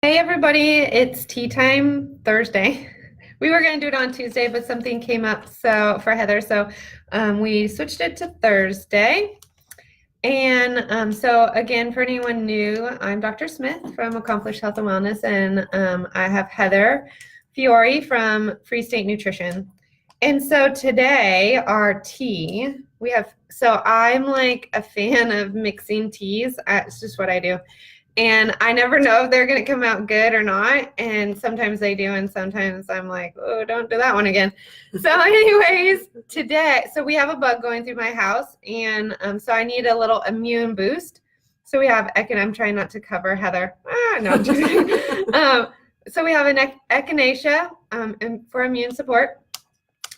Hey everybody, it's tea time Thursday. We were going to do it on Tuesday, but something came up for Heather, so we switched it to Thursday. And so again, for anyone new, I'm Dr. Smith from Accomplished Health and Wellness, and I have Heather Fiore from Free State Nutrition. And so today, our tea, so I'm like a fan of mixing teas. It's just what I do. And I never know if they're going to come out good or not. And sometimes they do. And sometimes I'm like, oh, don't do that one again. So anyways, today, so we have a bug going through my house. And so I need a little immune boost. So we have, I'm trying not to cover Heather. No, I'm just kidding. So we have an echinacea and for immune support.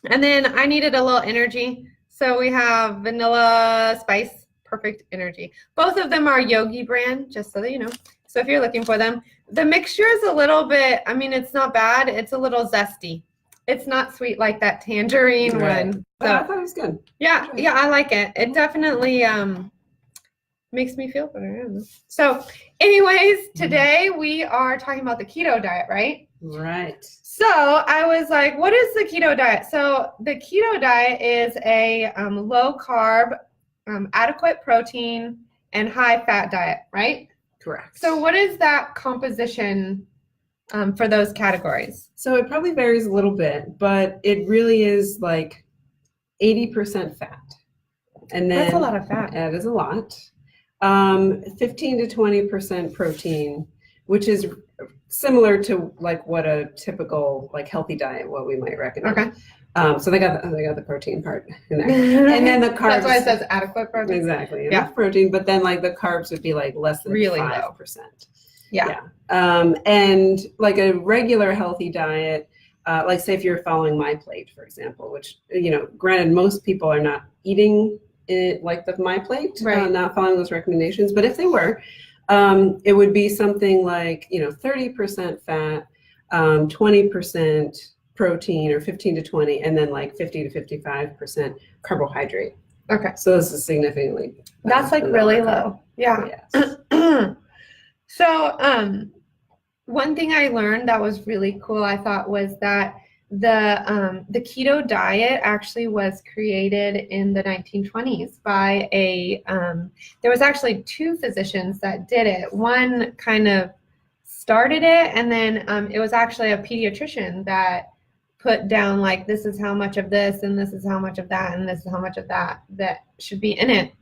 And then I needed a little energy. So we have vanilla spice. Perfect energy. Both of them are Yogi brand, just so that you know. So if you're looking for them, the mixture is a little bit, it's not bad. It's a little zesty. It's not sweet like that tangerine one. But I thought it was good. Yeah, I like it. It definitely makes me feel better. So anyways, today we are talking about the keto diet, right? Right. So I was like, what is the keto diet? So the keto diet is a low carb, adequate protein, and high fat diet, right? Correct. So what is that composition for those categories? So it probably varies a little bit, but it really is like 80% fat. And then that's a lot of fat. That is a lot. 15 to 20% protein, which is similar to like what a typical like healthy diet, what we might recommend. Okay. So they got the protein part in there, and then the carbs. That's why it says adequate protein. Exactly, enough protein, but then like the carbs would be like less than really 5%. Yeah. And like a regular healthy diet, like say if you're following My Plate, for example, which granted most people are not eating it like the My Plate, right. Not following those recommendations, but if they were, it would be something like 30% fat, 20% protein, or 15 to 20, and then like 50 to 55% carbohydrate. Okay. So this is significantly. That's like really low. Yeah. Yes. So one thing I learned that was really cool, I thought, was that the keto diet actually was created in the 1920s by there was actually two physicians that did it. One kind of started it, and then it was actually a pediatrician that put down like, this is how much of this, and this is how much of that, and this is how much of that should be in it.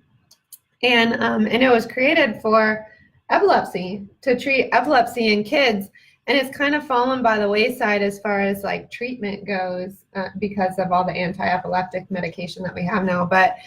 And it was created for epilepsy, to treat epilepsy in kids. And it's kind of fallen by the wayside as far as like treatment goes because of all the anti-epileptic medication that we have now. But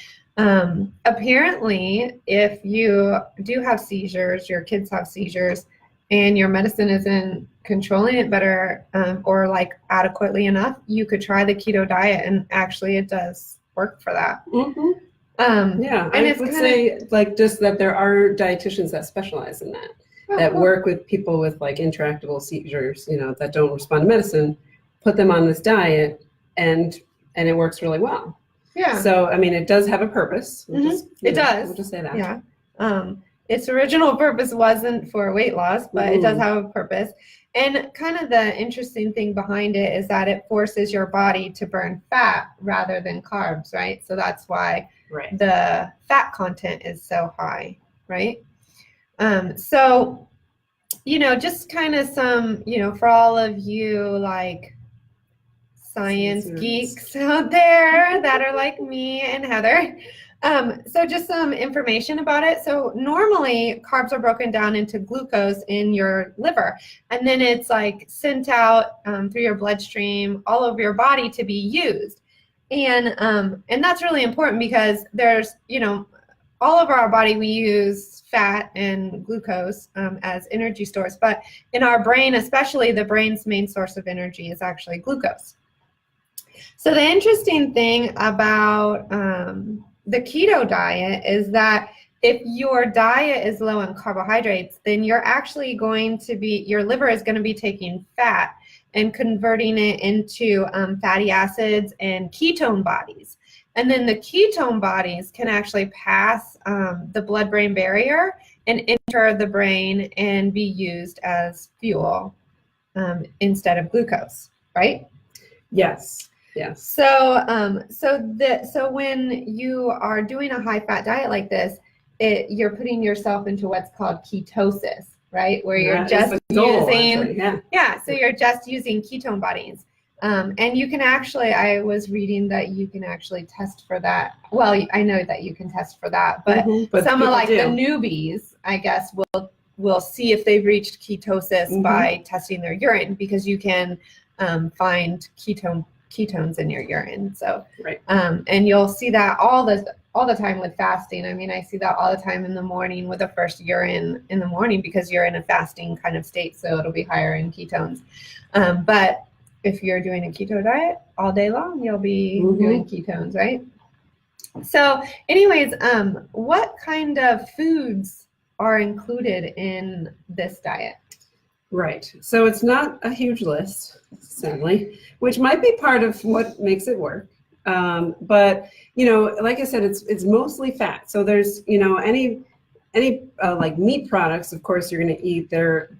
apparently, if you do have seizures, your kids have seizures, and your medicine isn't controlling it better or like adequately enough, you could try the keto diet, and actually it does work for that. Mm-hmm. Yeah, and I would say like just that there are dietitians that specialize in that, that work with people with like intractable seizures, that don't respond to medicine, put them on this diet, and it works really well. Yeah. So it does have a purpose. It does. We'll just say that. Yeah. Its original purpose wasn't for weight loss, but it does have a purpose. And kind of the interesting thing behind it is that it forces your body to burn fat rather than carbs, right? So that's why the fat content is so high, right? So, just kind of some, for all of you like science geeks out there that are like me and Heather. So just some information about it. So normally carbs are broken down into glucose in your liver, and then it's like sent out through your bloodstream all over your body to be used. And that's really important because there's, all over our body we use fat and glucose as energy stores, but in our brain, especially the brain's main source of energy is actually glucose. So the interesting thing about the keto diet is that if your diet is low in carbohydrates, then you're actually your liver is going to be taking fat and converting it into fatty acids and ketone bodies. And then the ketone bodies can actually pass the blood-brain barrier and enter enter the brain and be used as fuel instead of glucose, right? Yes. Yes. So when you are doing a high-fat diet like this, you're putting yourself into what's called ketosis, right? Where you're just using, so you're just using ketone bodies. And you can actually, I was reading that you can actually test for that. Well, I know that you can test for that, but some of like the newbies, I guess, will see if they've reached ketosis by testing their urine, because you can find ketones in your urine. So, and you'll see that all the time with fasting. I mean, I see that all the time in the morning with the first urine in the morning, because you're in a fasting kind of state, so it'll be higher in ketones. But if you're doing a keto diet all day long, you'll be doing ketones, right? So anyways, what kind of foods are included in this diet? Right. So it's not a huge list, sadly, which might be part of what makes it work. But, like I said, it's mostly fat. So there's, any like meat products, of course, you're going to eat their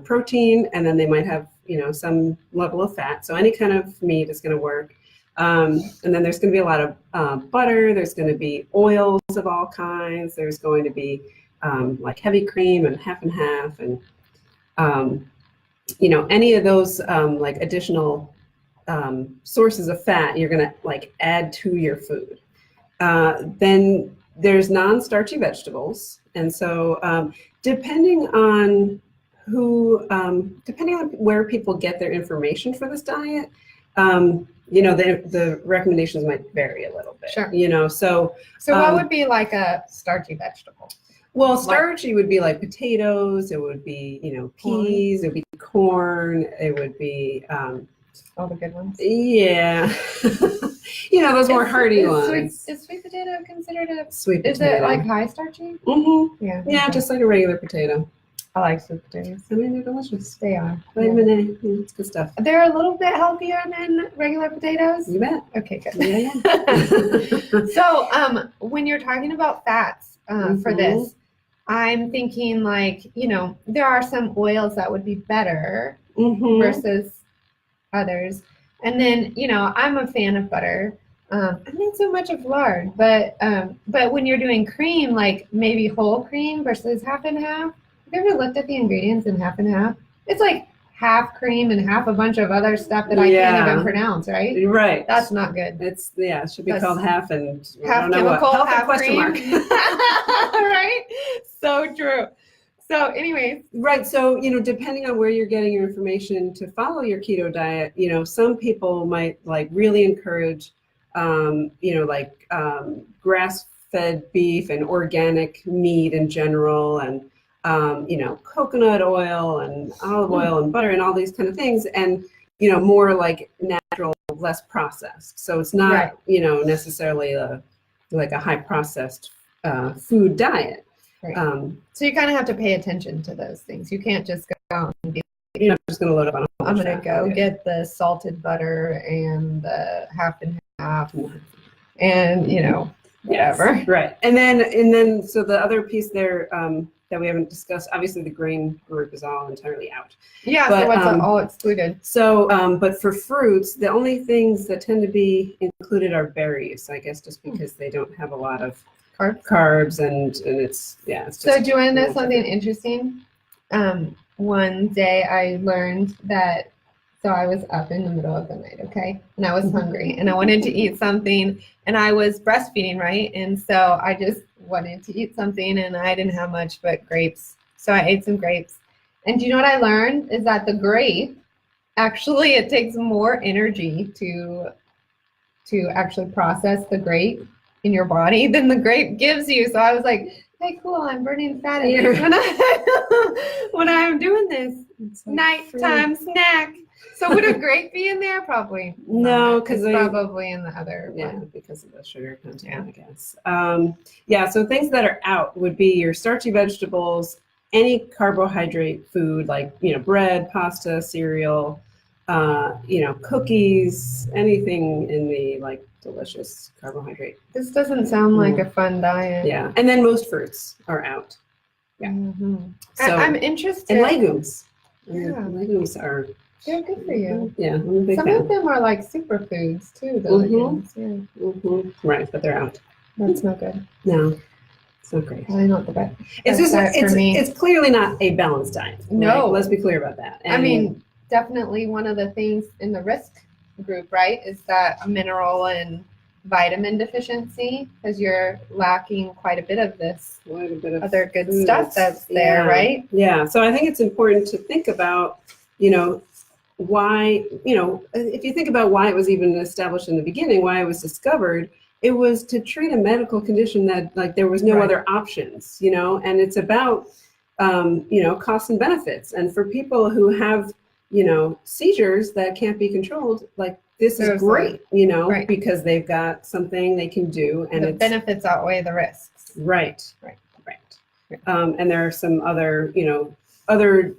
protein, and then they might have, some level of fat. So any kind of meat is going to work. And then there's going to be a lot of butter. There's going to be oils of all kinds. There's going to be like heavy cream and half, and any of those like additional sources of fat, you're going to like add to your food. Then there's non-starchy vegetables. And so depending on where people get their information for this diet, the recommendations might vary a little bit. Sure. So what would be like a starchy vegetable? Well, starchy would be like potatoes. It would be, peas. It would be corn. It would be all the good ones. Yeah. Those more hearty ones. Is sweet potato considered a sweet potato? Is it like high starchy? Yeah. Yeah, just like a regular potato. I like sweet potatoes. I mean, they're delicious. They are. Vitamin A. Yeah, it's good stuff. They're a little bit healthier than regular potatoes. You bet. Okay, good. Yeah. So, when you're talking about fats for this, I'm thinking like, there are some oils that would be better versus others. And then, I'm a fan of butter. I'm not so much of lard, but when you're doing cream, like maybe whole cream versus half and half. Have you ever looked at the ingredients in half and half? It's like half cream and half a bunch of other stuff that I can't even pronounce, right? Right. That's not good. It should be called half and half chemical, half question mark. Right? So true. So anyways. Right. So, depending on where you're getting your information to follow your keto diet, some people might like really encourage, grass-fed beef and organic meat in general, and coconut oil and olive oil and butter and all these kind of things, and more like natural, less processed. So it's not necessarily like a high processed food diet. Right. So you kind of have to pay attention to those things. You can't just go and be You're not just going to load up on a I'm going to go get the salted butter and the half and half and, whatever. Yes, right. And then so the other piece there that we haven't discussed, obviously the grain group is all entirely out. Yeah, but, so what's all excluded? So, but for fruits, the only things that tend to be included are berries, I guess, just because they don't have a lot of carbs and it's just. So do you want to know something interesting? One day I learned that, so I was up in the middle of the night, okay? And I was hungry and I wanted to eat something, and I was breastfeeding, right? And so I just wanted to eat something, and I didn't have much but grapes. So I ate some grapes. And do you know what I learned? Is that the grape, actually it takes more energy to actually process the grape in your body than the grape gives you. So I was like, hey, cool, I'm burning fat in here when I'm doing this nighttime snack. So would a grape be in there? Probably no, because it's probably in the other one. Because of the sugar content, I guess. So things that are out would be your starchy vegetables, any carbohydrate food like bread, pasta, cereal, cookies, anything in the like delicious carbohydrate. This doesn't sound like a fun diet. Yeah, and then most fruits are out. Yeah. Mm-hmm. So I'm interested. And legumes. Yeah. Legumes are. They're good for you. Yeah, I'm a big Some fan. of them are like superfoods too, the legumes. Yeah. Right, but they're out. That's not good. No, it's not great. Probably not the best. It's clearly not a balanced diet. No. Right? Let's be clear about that. I mean, definitely one of the things in the risk group, right, is that mineral and vitamin deficiency, because you're lacking quite a bit of this other good stuff that's there, right? Yeah. So I think it's important to think about, why, if you think about why it was even established in the beginning, why it was discovered, it was to treat a medical condition that there was no other options, and it's about, costs and benefits. And for people who have, seizures that can't be controlled, this is great, because they've got something they can do, and the benefits outweigh the risks. Right. And there are some other, other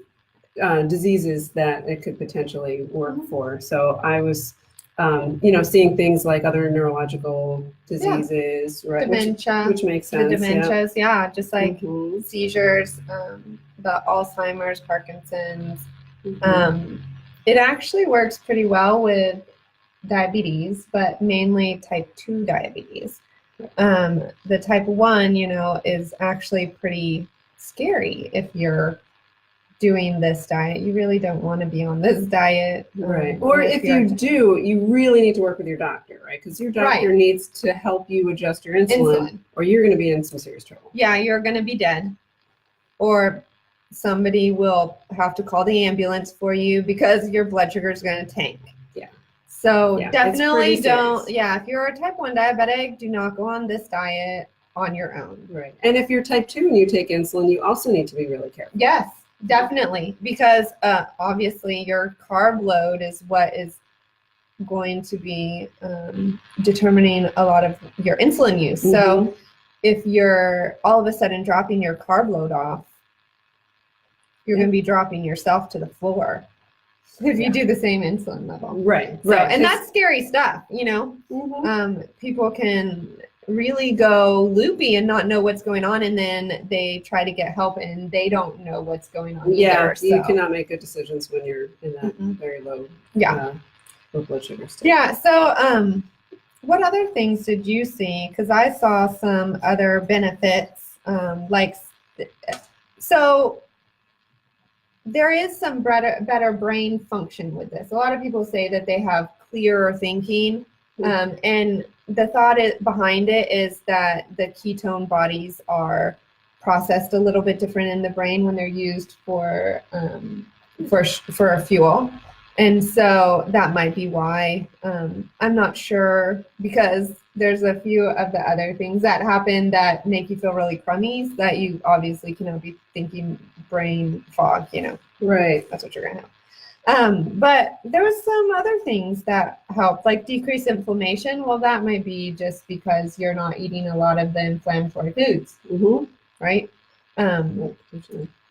diseases that it could potentially work for. So I was, seeing things like other neurological diseases, right? Dementia, which makes sense. The dementias, just like seizures, the Alzheimer's, Parkinson's. It actually works pretty well with diabetes, but mainly type 2 diabetes. The type 1, is actually pretty scary if you're doing this diet. You really don't want to be on this diet. Right. Or if you do, you really need to work with your doctor, right? Because your doctor needs to help you adjust your insulin, or you're going to be in some serious trouble. Yeah, you're going to be dead. Or somebody will have to call the ambulance for you because your blood sugar is going to tank. Yeah. So definitely don't, if you're a type 1 diabetic, do not go on this diet on your own. Right. And if you're type 2 and you take insulin, you also need to be really careful. Yes, definitely. Because obviously your carb load is what is going to be determining a lot of your insulin use. So if you're all of a sudden dropping your carb load off, you're going to be dropping yourself to the floor if you do the same insulin level. Right. So, and that's scary stuff, people can really go loopy and not know what's going on, and then they try to get help and they don't know what's going on either. You cannot make good decisions when you're in that very low low blood sugar state. Yeah. So what other things did you see? Because I saw some other benefits, so there is some better brain function with this. A lot of people say that they have clearer thinking, and the thought behind it is that the ketone bodies are processed a little bit different in the brain when they're used for a fuel, and so that might be why. I'm not sure, because there's a few of the other things that happen that make you feel really crummy that you obviously cannot be thinking brain fog, Right. That's what you're gonna have. But there was some other things that helped, like decrease inflammation. Well, that might be just because you're not eating a lot of the inflammatory foods, right?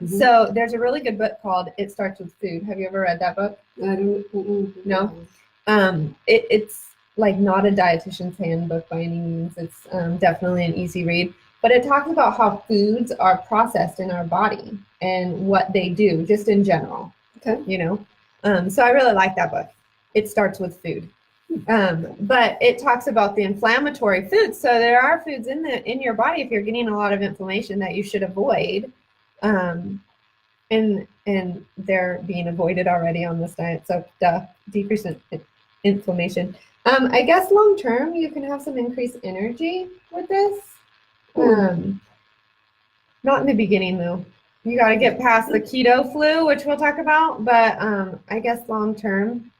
So there's a really good book called It Starts With Food. Have you ever read that book? I don't. No. It's like not a dietitian's handbook by any means. It's definitely an easy read. But it talks about how foods are processed in our body and what they do, just in general. Okay. So I really like that book. It Starts With Food. But it talks about the inflammatory foods. So there are foods in your body, if you're getting a lot of inflammation, that you should avoid. And they're being avoided already on this diet. So decrease in inflammation. I guess long term you can have some increased energy with this. Not in the beginning though. You got to get past the keto flu, which we'll talk about. But I guess long term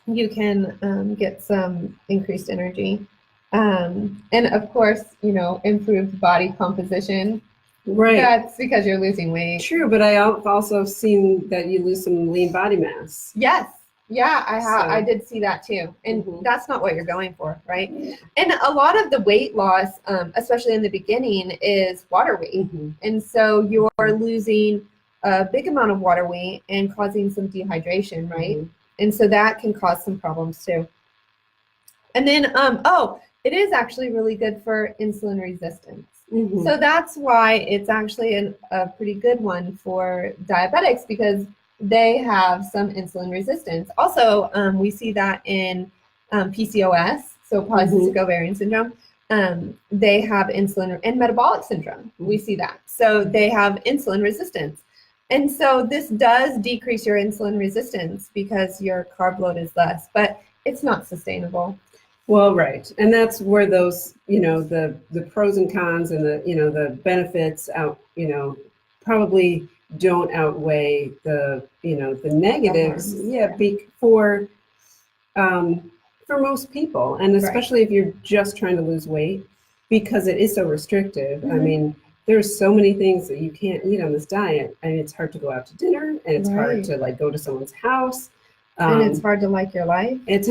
you can get some increased energy. And of course, improved body composition. Right. That's because you're losing weight. True, but I've also seen that you lose some lean body mass. Yes. Yeah, I have. I did see that too. And that's not what you're going for, right? And a lot of the weight loss, especially in the beginning, is water weight. And so you're losing a big amount of water weight and causing some dehydration, right? And so that can cause some problems too. And then, it is actually really good for insulin resistance. So that's why it's actually a pretty good one for diabetics, because they have some insulin resistance. Also, we see that in PCOS, so polycystic ovarian syndrome. They have insulin, and metabolic syndrome. We see that. So they have insulin resistance. And so this does decrease your insulin resistance because your carb load is less, but it's not sustainable. Well, right. And that's where those, the pros and cons and the benefits probably don't outweigh the negatives. For most people, and especially if you're just trying to lose weight, because it is so restrictive. I mean, there's so many things that you can't eat on this diet, and it's hard to go out to dinner, and it's hard to go to someone's house. And it's hard to like your life. It's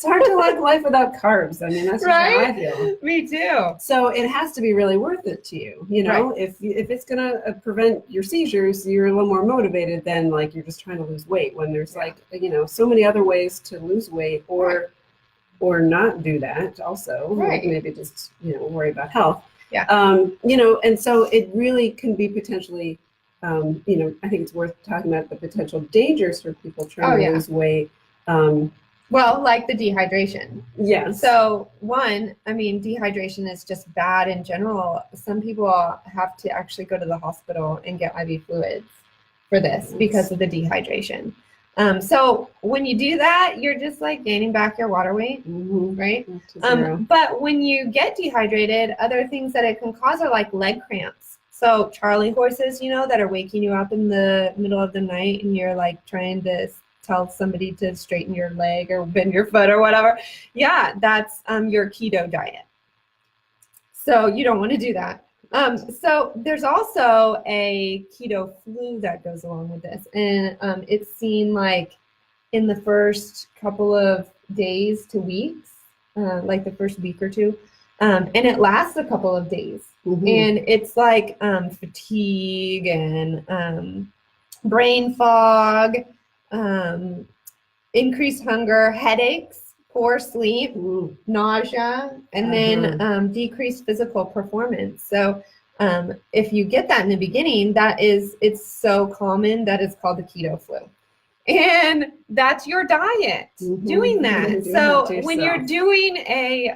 hard to like life without carbs. I mean, that's just how I feel. Me too. So it has to be really worth it to you. If it's gonna prevent your seizures, you're a little more motivated than you're just trying to lose weight, when there's so many other ways to lose weight or not do that. Also, maybe just worry about health. And so it really can be potentially. I think it's worth talking about the potential dangers for people trying to lose weight. Well, like the dehydration. Yes. So dehydration is just bad in general. Some people have to actually go to the hospital and get IV fluids for this because of the dehydration. So when you do that, you're just gaining back your water weight, right? But when you get dehydrated, other things that it can cause are leg cramps. So Charlie horses, that are waking you up in the middle of the night, and you're trying to tell somebody to straighten your leg or bend your foot or whatever. Yeah, that's your keto diet. So you don't want to do that. So there's also a keto flu that goes along with this. And it's seen in the first couple of days to weeks, the first week or two. And it lasts a couple of days. And it's fatigue and brain fog, increased hunger, headaches, poor sleep, nausea, and then decreased physical performance. So if you get that in the beginning, it's so common that it's called the keto flu. And that's your diet doing that. So when you're doing a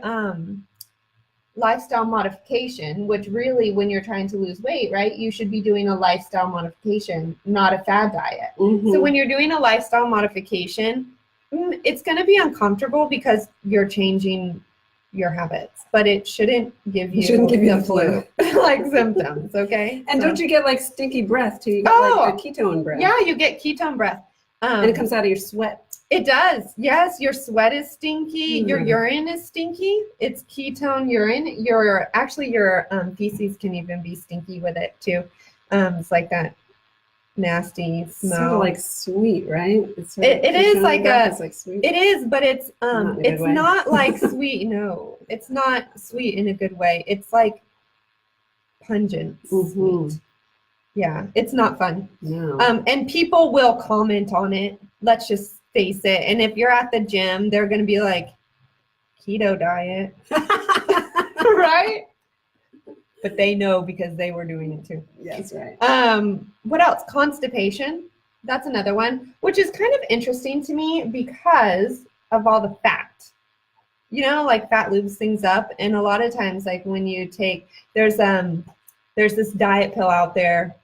lifestyle modification, which really, when you're trying to lose weight, right, you should be doing a lifestyle modification, not a fad diet. So when you're doing a lifestyle modification, it's going to be uncomfortable because you're changing your habits, but it shouldn't give you the flu symptoms. Okay. And don't you get stinky breath too? You get a ketone breath. Yeah, you get ketone breath. And it comes out of your sweat. It does. Yes, your sweat is stinky. Your urine is stinky. It's ketone urine. Your feces can even be stinky with it too. It's that nasty smell. Sort of sweet, right? It is sweet. It is, but it's not sweet. No, it's not sweet in a good way. It's pungent sweet. Yeah, it's not fun. No. And people will comment on it. Let's just face it. And if you're at the gym, they're going to be keto diet, right? But they know because they were doing it too. Yes, right. What else? Constipation. That's another one, which is kind of interesting to me because of all the fat. Fat lubes things up. And a lot of times, when you take, there's this diet pill out there.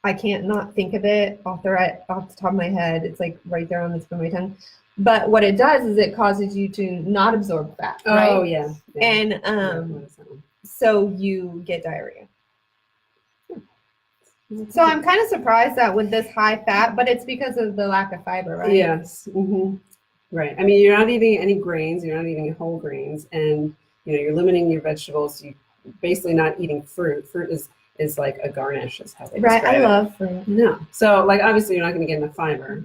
I can't not think of it off the top of my head. It's right there on the tip of my tongue. But what it does is it causes you to not absorb fat, right? Oh, yeah. And so you get diarrhea. So I'm kind of surprised that with this high fat, but it's because of the lack of fiber, right? Yes. Right. I mean, you're not eating any grains. You're not eating whole grains. And, you're limiting your vegetables. You're basically not eating fruit. Fruit is a garnish, is how they describe it. Right, I love fruit. No. So, obviously you're not going to get enough fiber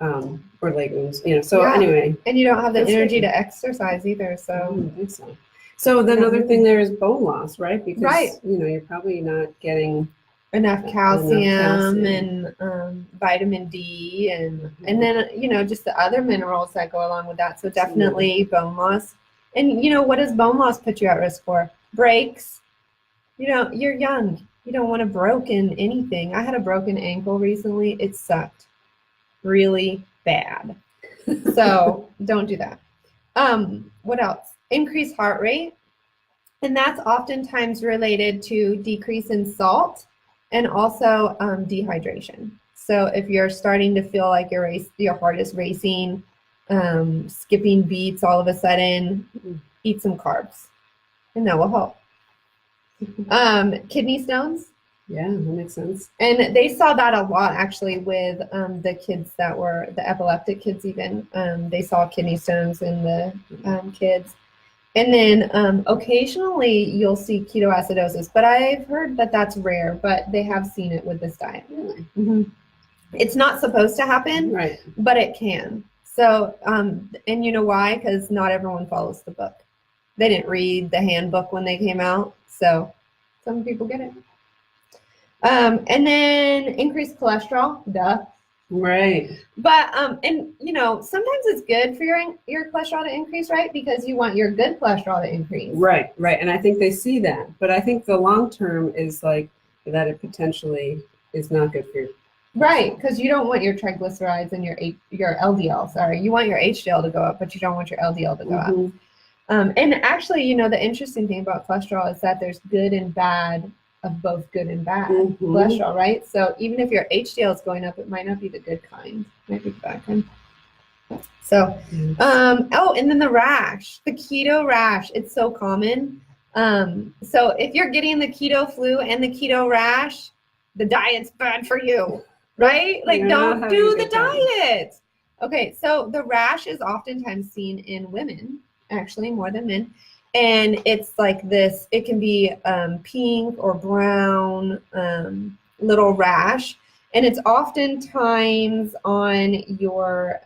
or legumes, anyway. And you don't have the energy to exercise either, so. I don't think so. So the other thing there is bone loss, right? Because, you're probably not getting enough calcium and vitamin D and then, just the other minerals that go along with that. So definitely bone loss. And, what does bone loss put you at risk for? breaks. You're young. You don't want to broken anything. I had a broken ankle recently. It sucked really bad. So don't do that. What else? Increased heart rate. And that's oftentimes related to decrease in salt and also dehydration. So if you're starting to feel like your heart is racing, skipping beats all of a sudden, eat some carbs, and that will help. Kidney stones. Yeah, that makes sense. And they saw that a lot actually with the kids that were the epileptic kids even. They saw kidney stones in the kids. And then occasionally you'll see ketoacidosis, but I've heard that that's rare, but they have seen it with this diet. Really? Mm-hmm. It's not supposed to happen, right? But it can. So, and you know why? Because not everyone follows the book. They didn't read the handbook when they came out, so some people get it. And then increased cholesterol, duh. Right. But and sometimes it's good for your cholesterol to increase, right? Because you want your good cholesterol to increase. Right. And I think they see that, but I think the long term is like that it potentially is not good for you. Right, because you don't want your triglycerides and your LDL. Sorry, you want your HDL to go up, but you don't want your LDL to go up. And actually, the interesting thing about cholesterol is that there's good and bad of both good and bad cholesterol, right? So even if your HDL is going up, it might not be the good kind, it might be the bad kind. So, and then the rash, the keto rash, it's so common. So if you're getting the keto flu and the keto rash, the diet's bad for you, right? Like, don't do the diet. Okay, so the rash is oftentimes seen in women, actually more than men. And it's like this, it can be pink or brown little rash. And it's oftentimes on your,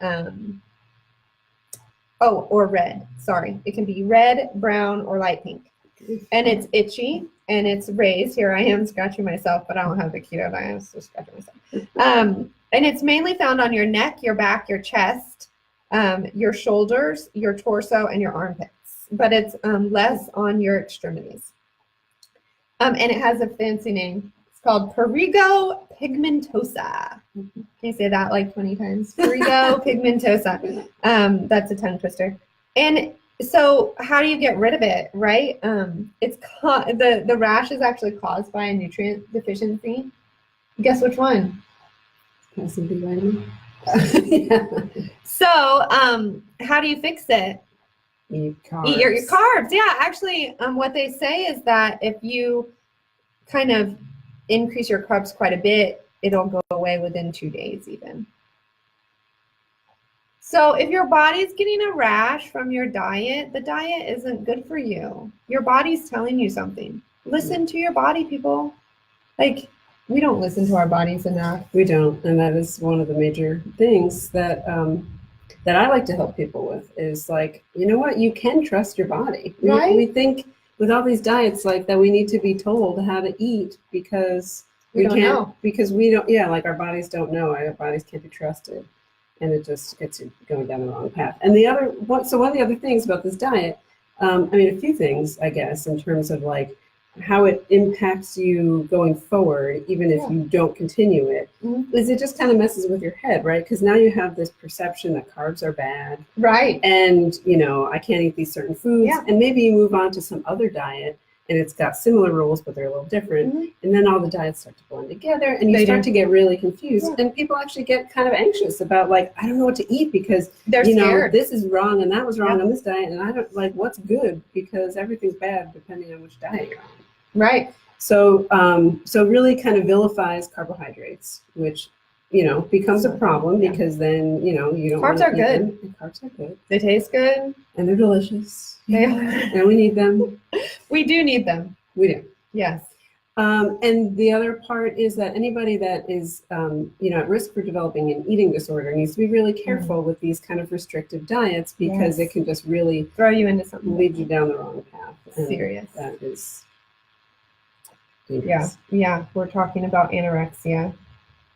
or red, sorry. It can be red, brown, or light pink. And it's itchy and it's raised. Here I am scratching myself, but I don't have the keto diet, I'm still scratching myself. And it's mainly found on your neck, your back, your chest, your shoulders, your torso, and your armpits. But it's less on your extremities. And it has a fancy name. It's called prurigo pigmentosa. Can you say that like 20 times? Prurigo pigmentosa. That's a tongue twister. And so how do you get rid of it, right? It's the rash is actually caused by a nutrient deficiency. Guess which one? Some B vitamin. Yeah. So how do you fix it? Eat carbs. Eat your carbs. Yeah, actually, what they say is that if you kind of increase your carbs quite a bit, it'll go away within 2 days even. So if your body's getting a rash from your diet, the diet isn't good for you. Your body's telling you something. Listen to your body, people. Like, we don't listen to our bodies enough. We don't, and that is one of the major things that that I like to help people with is like, you know what, you can trust your body. Right? We think with all these diets like that we need to be told how to eat because we can't know. Because we don't, like our bodies don't know. Our bodies can't be trusted. And it just gets you going down the wrong path. And one of the other things about this diet, a few things, I guess, in terms of like how it impacts you going forward, even if you don't continue it, is it just kind of messes with your head, right? Because now you have this perception that carbs are bad. Right. And, I can't eat these certain foods. Yeah. And maybe you move on to some other diet and it's got similar rules, but they're a little different. And then all the diets start to blend together and you start to get really confused. Yeah. And people actually get kind of anxious about like, I don't know what to eat because, they're scared. This is wrong and that was wrong on this diet. And I don't like what's good because everything's bad depending on which diet you're on. Right. So really kind of vilifies carbohydrates, which, becomes a problem because then, you don't carbs are good. Carbs are good. They taste good. And they're delicious. They are. And we need them. We do need them. We do. Yes. And the other part is that anybody that is, at risk for developing an eating disorder needs to be really careful with these kind of restrictive diets because it can just really throw you into something. Lead you down the wrong path. Serious. That is dangerous. Yeah. We're talking about anorexia.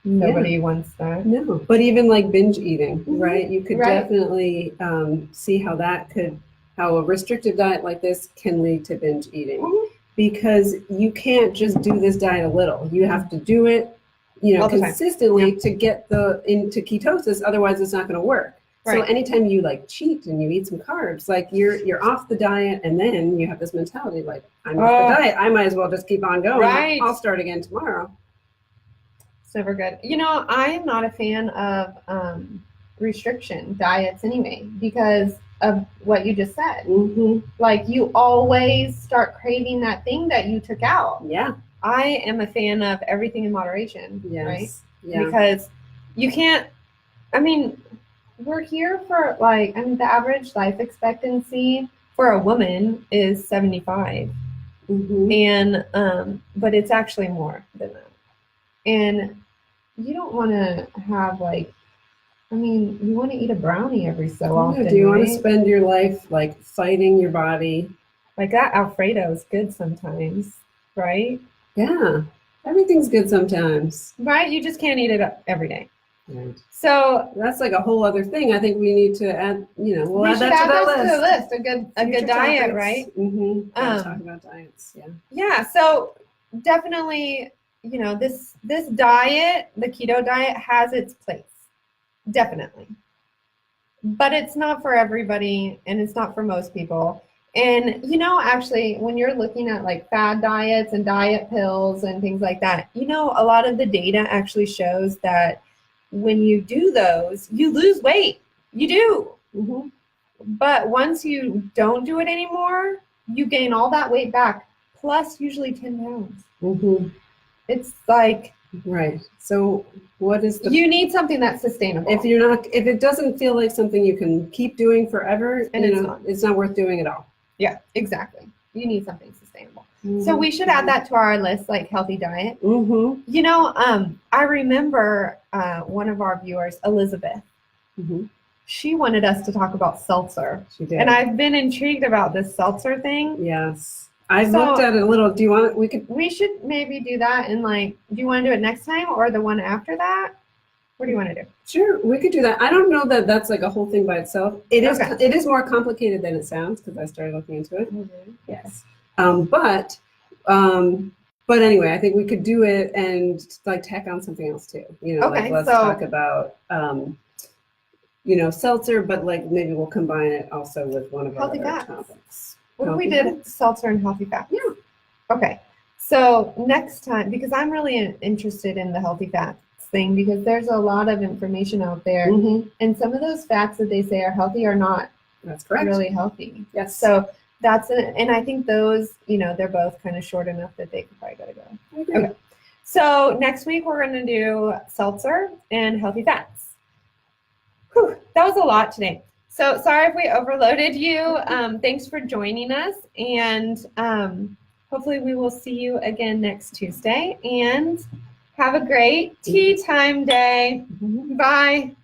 Nobody wants that. No. But even like binge eating, right? You could definitely see how that could how a restrictive diet like this can lead to binge eating, because you can't just do this diet a little. You have to do it, consistently to get into ketosis. Otherwise, it's not going to work. Right. So anytime you like cheat and you eat some carbs, like you're off the diet, and then you have this mentality like, I'm off the diet, I might as well just keep on going. Right. I'll start again tomorrow. It's never good. I am not a fan of restriction diets anyway, because of what you just said. Like, you always start craving that thing that you took out. Yeah. I am a fan of everything in moderation. Yes. Right? Yeah. Because you can't, we're here for the average life expectancy for a woman is 75. And, but it's actually more than that. And you don't want to have you want to eat a brownie every so often. Do you want to spend your life fighting your body? Like that Alfredo is good sometimes, right? Yeah. Everything's good sometimes. Right? You just can't eat it every day. Right. So that's a whole other thing. I think we need to add, we'll add that to the list. A good diet, topics. Right? Talk about diets. Yeah. Yeah. So definitely, this diet, the keto diet, has its place. Definitely. But it's not for everybody, and it's not for most people. And, actually, when you're looking at fad diets and diet pills and things like that, a lot of the data actually shows that when you do those, you lose weight. You do. But once you don't do it anymore, you gain all that weight back, plus usually 10 pounds. It's right. So what is you need something that's sustainable. If it doesn't feel like something you can keep doing forever, and it's not worth doing at all. Yeah, exactly. You need something sustainable. So we should add that to our list, healthy diet. I remember one of our viewers, Elizabeth. She wanted us to talk about seltzer. She did. And I've been intrigued about this seltzer thing. Yes. I've looked at it a little. Do you want? We should maybe do that, and do you want to do it next time or the one after that? What do you want to do? Sure, we could do that. I don't know that that's a whole thing by itself. It is. Okay. It is more complicated than it sounds, because I started looking into it. Yes. But anyway, I think we could do it and tack on something else too. Let's talk about seltzer, but maybe we'll combine it also with one of our other topics. What if we did seltzer and healthy fats? Yeah. Okay. So next time, because I'm really interested in the healthy fats thing, because there's a lot of information out there, and some of those fats that they say are healthy are not. That's correct. Really healthy. Yes. So that's it. And I think those, they're both kind of short enough that they could probably go to go. Okay. So next week we're going to do seltzer and healthy fats. Whew, that was a lot today. So sorry if we overloaded you. Thanks for joining us, and hopefully we will see you again next Tuesday, and have a great tea time day. Bye.